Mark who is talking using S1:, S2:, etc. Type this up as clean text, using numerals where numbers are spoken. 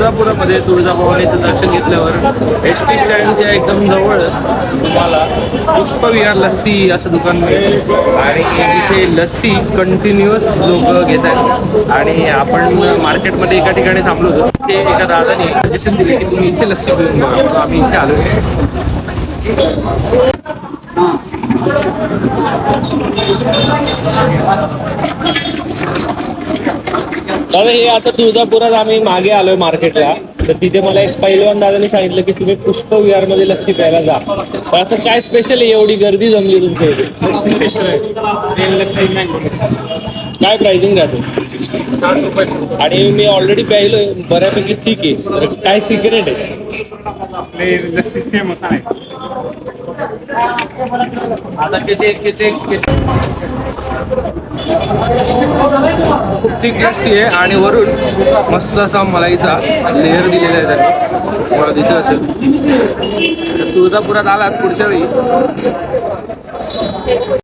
S1: तुळजापुरामध्ये तुळजाभवानीचं दर्शन घेतल्यावर S T स्टँडच्या एकदम जवळच तुम्हाला पुष्पविहार लस्सी असं दुकान मिळेल आणि इथे लस्सी कंटिन्युअस लोक घेत आहेत. आणि आपण मार्केटमध्ये एका ठिकाणी थांबलो होतो, ते एका दादाने सजेशन दिले की तुम्ही इथे लस्सी पिऊन बघा. आम्ही इथे आलो. दादा हे आता तुळजापुरात आम्ही मागे आलोय मार्केटला, तर तिथे मला एक पहिलवान दादाने सांगितलं की तुम्ही पुष्पविहार मध्ये लस्सी प्यायला जा. तर असं काय स्पेशल आहे, एवढी गर्दी जमली तुमच्या इथे? काय प्राइसिंग राहते?
S2: 60 रुपये.
S1: आणि मी ऑलरेडी प्यायलोय, बऱ्यापैकी ठीक आहे. तर काय सिक्रेट आहे?
S2: आपले लस्सी फेमस आहे.
S1: आता किती खूप थिक लस्सी आहे आणि वरून मस्त असा मलाईचा लेअर दिलेला आहे त्यांनी, तुम्हाला दिसत असेल. तुळजापुरात आलात पुढच्या वेळी